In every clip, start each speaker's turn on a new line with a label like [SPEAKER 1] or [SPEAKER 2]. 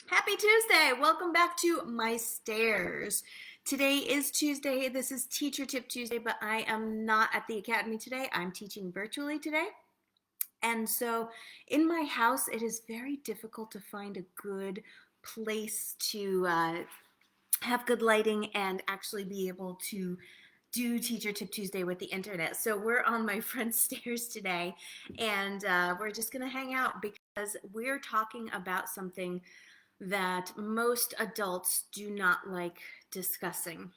[SPEAKER 1] Happy Tuesday! Welcome back to my stairs. Today is Tuesday. This is Teacher Tip Tuesday, but I am not at the academy today. I'm teaching virtually today. And so in my house, it is very difficult to find a good place to have good lighting and actually be able to do Teacher Tip Tuesday with the internet. So we're on my front stairs today, and we're just going to hang out because we're talking about something that most adults do not like discussing,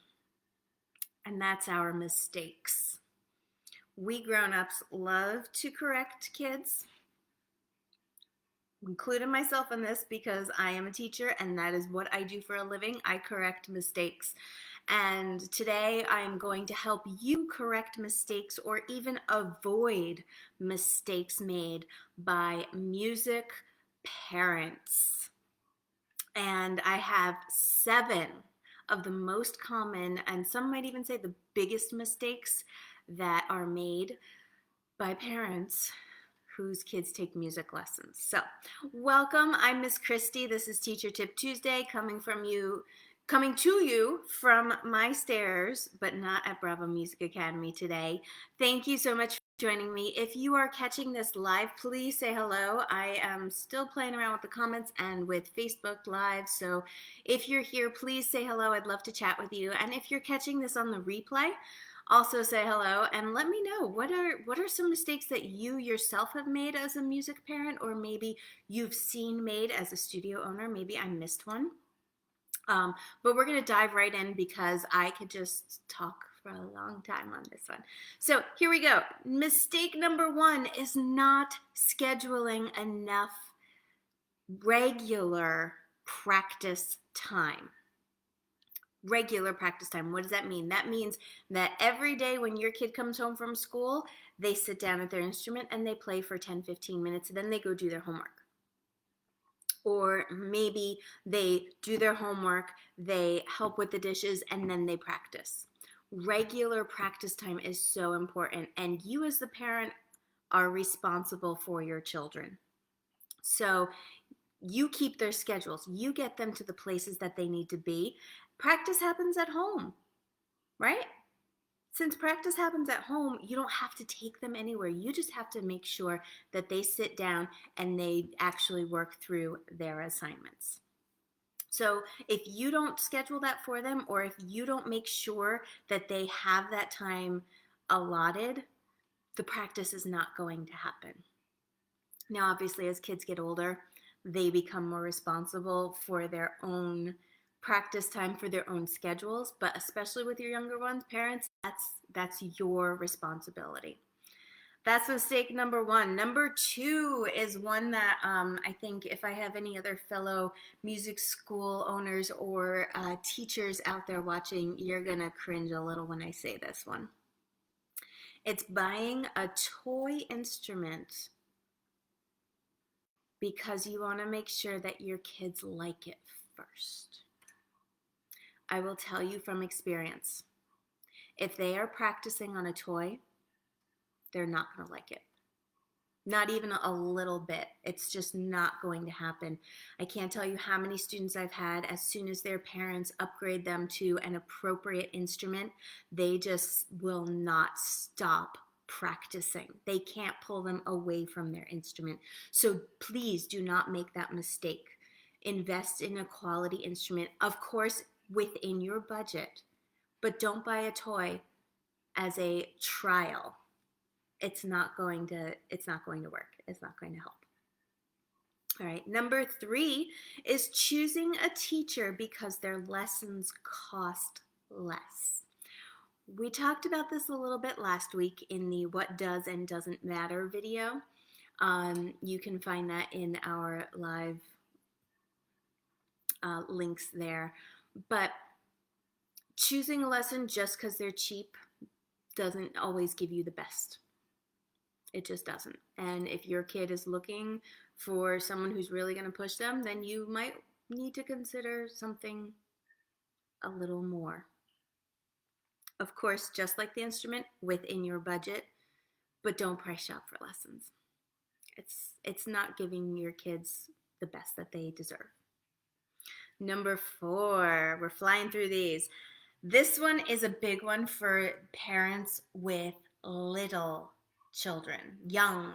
[SPEAKER 1] and that's our mistakes. We grown-ups love to correct kids, including myself in this because I am a teacher and that is what I do for a living. I correct mistakes. And today I'm going to help you correct mistakes or even avoid mistakes made by music parents. And I have 7 of the most common, and some might even say the biggest mistakes that are made by parents whose kids take music lessons. So, welcome. I'm Miss Christy. This is Teacher Tip Tuesday, coming to you from my stairs, but not at Bravo Music Academy today. Thank you so much for joining me. If you are catching this live, please say hello. I am still playing around with the comments and with Facebook Live, so if you're here, please say hello. I'd love to chat with you. And if you're catching this on the replay, also say hello and let me know what are some mistakes that you yourself have made as a music parent, or maybe you've seen made as a studio owner. Maybe I missed one. But we're going to dive right in because I could just talk for a long time on this one. So here we go. Mistake number 1 is not scheduling enough regular practice time. Regular practice time. What does that mean? That means that every day when your kid comes home from school, they sit down at their instrument and they play for 10-15 minutes, and then they go do their homework. Or maybe they do their homework, they help with the dishes, and then they practice. Regular practice time is so important, and you as the parent are responsible for your children. So you keep their schedules. You get them to the places that they need to be. Practice happens at home, right? Since practice happens at home, you don't have to take them anywhere. You just have to make sure that they sit down and they actually work through their assignments. So if you don't schedule that for them, or if you don't make sure that they have that time allotted, the practice is not going to happen. Now, obviously, as kids get older, they become more responsible for their own practice time, for their own schedules, but especially with your younger ones, parents, that's your responsibility. That's mistake number 1. Number 2 is one that I think if I have any other fellow music school owners or teachers out there watching, you're gonna cringe a little when I say this one. It's buying a toy instrument because you want to make sure that your kids like it first. I will tell you from experience, if they are practicing on a toy, they're not going to like it. Not even a little bit. It's just not going to happen. I can't tell you how many students I've had, as soon as their parents upgrade them to an appropriate instrument, they just will not stop practicing. They can't pull them away from their instrument. So please do not make that mistake. Invest in a quality instrument, of course, within your budget, but don't buy a toy as a trial. It's not going to work. It's not going to help. All right. Number 3 is choosing a teacher because their lessons cost less. We talked about this a little bit last week in the What Does and Doesn't Matter video. You can find that in our live links there. But choosing a lesson just because they're cheap doesn't always give you the best. It just doesn't. And if your kid is looking for someone who's really going to push them, then you might need to consider something a little more. Of course, just like the instrument, within your budget, but don't price shop for lessons. It's not giving your kids the best that they deserve. Number 4, we're flying through these. This one is a big one for parents with little children, young.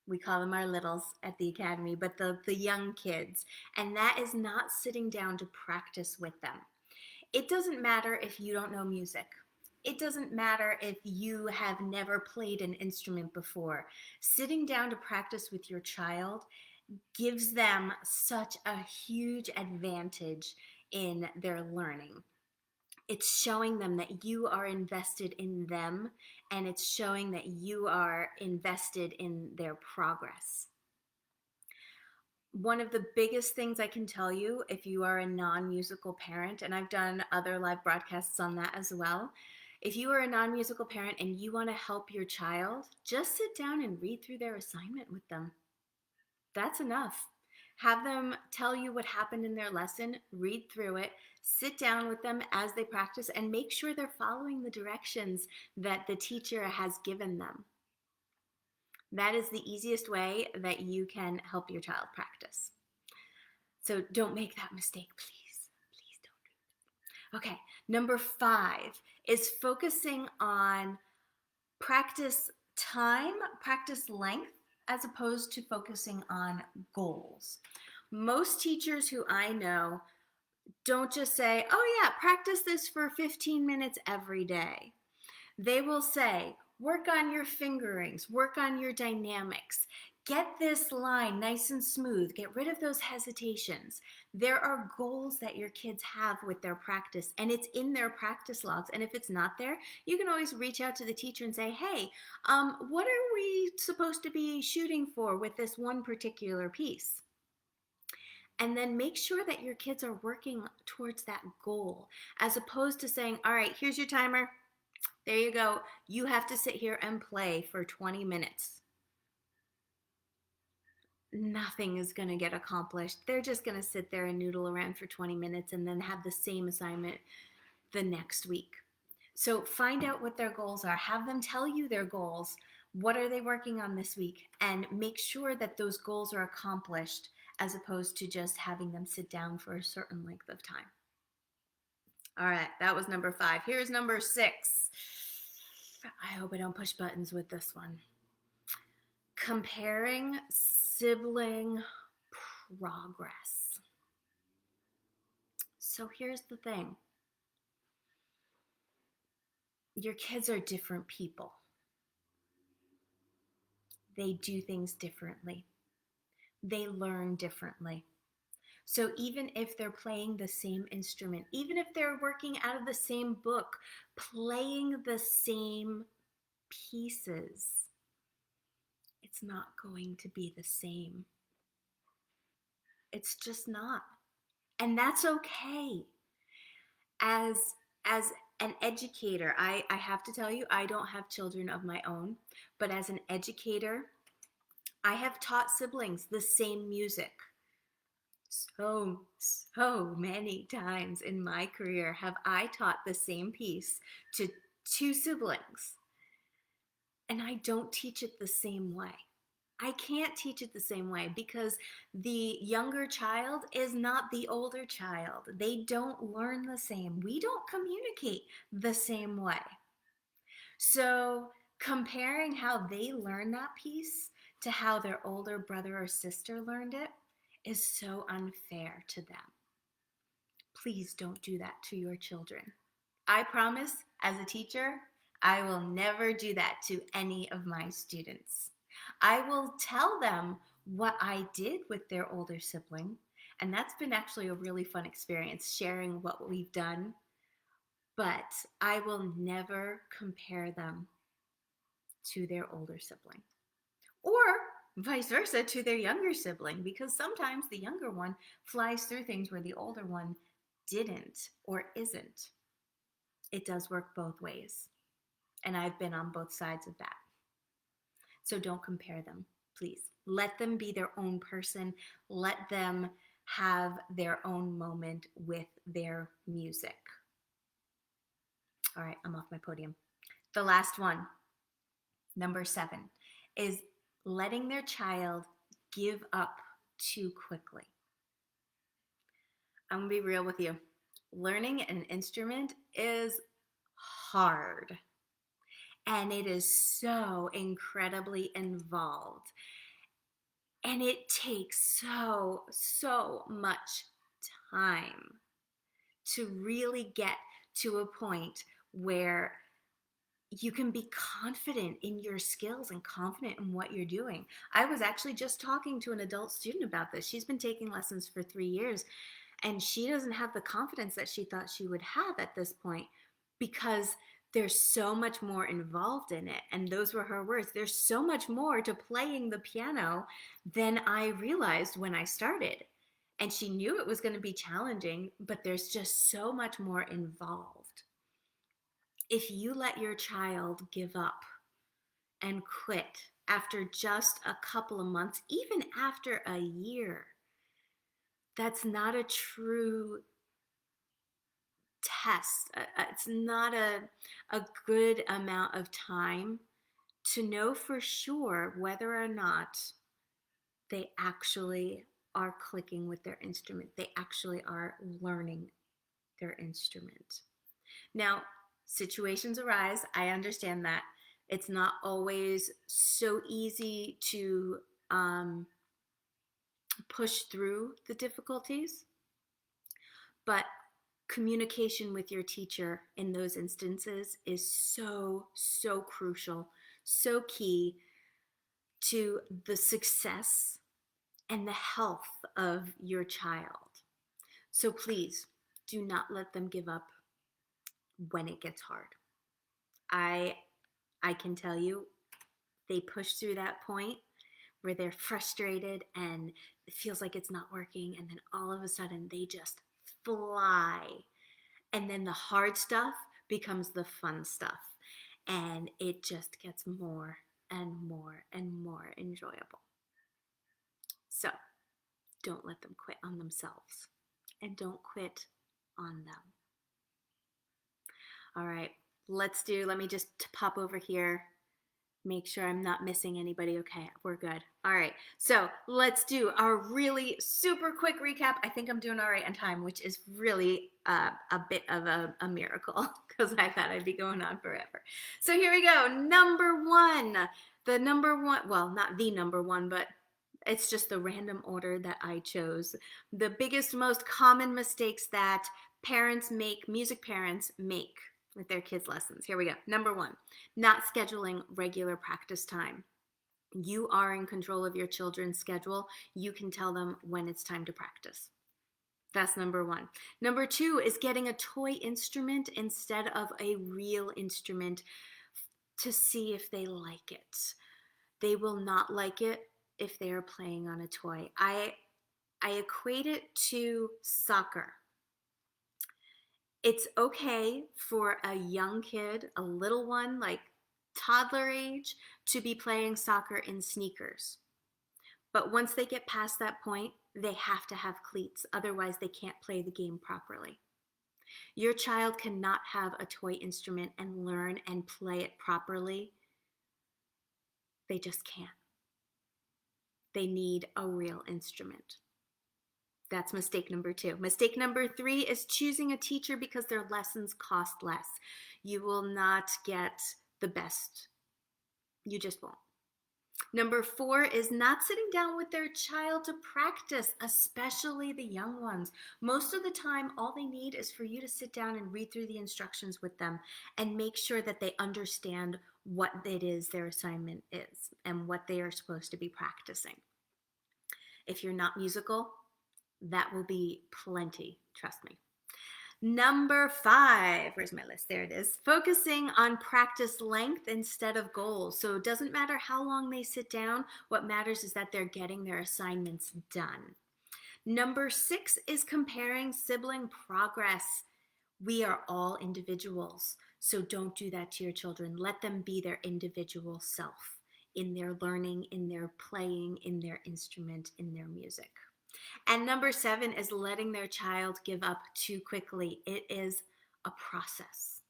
[SPEAKER 1] We call them our littles at the academy, but the young kids. And that is not sitting down to practice with them. It doesn't matter if you don't know music. It doesn't matter if you have never played an instrument before. Sitting down to practice with your child gives them such a huge advantage in their learning. It's showing them that you are invested in them, and it's showing that you are invested in their progress. One of the biggest things I can tell you if you are a non-musical parent, and I've done other live broadcasts on that as well, if you are a non-musical parent and you want to help your child, just sit down and read through their assignment with them. That's enough. Have them tell you what happened in their lesson, read through it, sit down with them as they practice, and make sure they're following the directions that the teacher has given them. That is the easiest way that you can help your child practice. So don't make that mistake, please. Please don't. Okay, number 5 is focusing on practice time, practice length, as opposed to focusing on goals. Most teachers who I know don't just say, oh yeah, practice this for 15 minutes every day. They will say, work on your fingerings, work on your dynamics, get this line nice and smooth, get rid of those hesitations. There are goals that your kids have with their practice, and it's in their practice logs. And if it's not there, you can always reach out to the teacher and say, hey, what are we supposed to be shooting for with this one particular piece? And then make sure that your kids are working towards that goal, as opposed to saying, all right, here's your timer. There you go. You have to sit here and play for 20 minutes. Nothing is going to get accomplished. They're just going to sit there and noodle around for 20 minutes and then have the same assignment the next week. So find out what their goals are. Have them tell you their goals. What are they working on this week? And make sure that those goals are accomplished, as opposed to just having them sit down for a certain length of time. All right, that was number 5. Here's number 6. I hope I don't push buttons with this one. Comparing sibling progress. So here's the thing. Your kids are different people. They do things differently. They learn differently. So even if they're playing the same instrument, even if they're working out of the same book, playing the same pieces, it's not going to be the same. It's just not. And that's okay. As an educator, I have to tell you, I don't have children of my own, but as an educator, I have taught siblings the same music. So many times in my career have I taught the same piece to 2 siblings, and I don't teach it the same way. I can't teach it the same way because the younger child is not the older child. They don't learn the same. We don't communicate the same way. So comparing how they learn that piece to how their older brother or sister learned it is so unfair to them. Please don't do that to your children. I promise, as a teacher, I will never do that to any of my students. I will tell them what I did with their older sibling, and that's been actually a really fun experience, sharing what we've done, but I will never compare them to their older sibling, or vice versa to their younger sibling, because sometimes the younger one flies through things where the older one didn't or isn't. It does work both ways, and I've been on both sides of that. So don't compare them, please. Let them be their own person. Let them have their own moment with their music. All right, I'm off my podium. The last one, number 7, is letting their child give up too quickly. I'm gonna be real with you. Learning an instrument is hard, and it is so incredibly involved. And it takes so much time to really get to a point where you can be confident in your skills and confident in what you're doing. I was actually just talking to an adult student about this. She's been taking lessons for 3 years, and she doesn't have the confidence that she thought she would have at this point because there's so much more involved in it. And those were her words. There's so much more to playing the piano than I realized when I started. And she knew it was going to be challenging, but there's just so much more involved. If you let your child give up and quit after just a couple of months, even after a year, that's not a true test. It's not a good amount of time to know for sure whether or not they actually are clicking with their instrument. They actually are learning their instrument. Now, situations arise. I understand that. It's not always so easy to push through the difficulties, but communication with your teacher in those instances is so crucial, so key to the success and the health of your child. So please do not let them give up when it gets hard. I can tell you, they push through that point where they're frustrated and it feels like it's not working, and then all of a sudden they just fly. And then the hard stuff becomes the fun stuff, and it just gets more and more and more enjoyable. So don't let them quit on themselves, and don't quit on them. All right, let me just pop over here, make sure I'm not missing anybody. Okay, we're good. All right, so let's do our really super quick recap. I think I'm doing all right on time, which is really a bit of a miracle because I thought I'd be going on forever. So here we go. Number one, well, not the number one, but it's just the random order that I chose. The biggest, most common mistakes that music parents make with their kids' lessons. Here we go. Number one, not scheduling regular practice time. You are in control of your children's schedule. You can tell them when it's time to practice. That's number one. Number two is getting a toy instrument instead of a real instrument to see if they like it. They will not like it if they are playing on a toy. I equate it to soccer. It's okay for a young kid, a little one, like toddler age, to be playing soccer in sneakers. But once they get past that point, they have to have cleats. Otherwise, they can't play the game properly. Your child cannot have a toy instrument and learn and play it properly. They just can't. They need a real instrument. That's mistake number two. Mistake number three is choosing a teacher because their lessons cost less. You will not get the best. You just won't. Number four is not sitting down with their child to practice, especially the young ones. Most of the time, all they need is for you to sit down and read through the instructions with them and make sure that they understand what it is their assignment is and what they are supposed to be practicing. If you're not musical, that will be plenty, trust me. Number five, where's my list? There it is. Focusing on practice length instead of goals. So it doesn't matter how long they sit down. What matters is that they're getting their assignments done. Number six is comparing sibling progress. We are all individuals, so don't do that to your children. Let them be their individual self in their learning, in their playing, in their instrument, in their music. And number seven is letting their child give up too quickly. It is a process.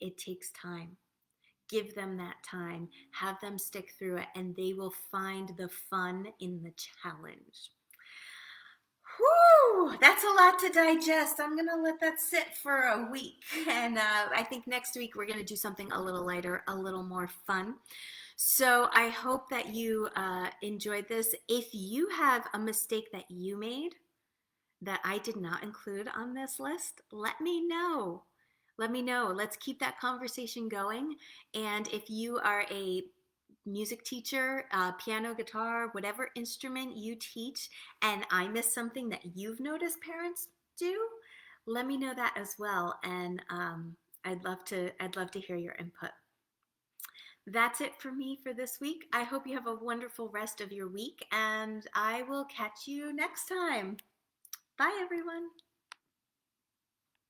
[SPEAKER 1] It takes time. Give them that time. Have them stick through it, and they will find the fun in the challenge. Whew, that's a lot to digest. I'm going to let that sit for a week. And I think next week we're going to do something a little lighter, a little more fun. So I hope that you enjoyed this. If you have a mistake that you made that I did not include on this list, let me know. Let me know. Let's keep that conversation going. And if you are a music teacher, piano, guitar, whatever instrument you teach, and I miss something that you've noticed parents do, let me know that as well. And I'd love to hear your input. That's it for me for this week. I hope you have a wonderful rest of your week, and I will catch you next time. Bye, everyone.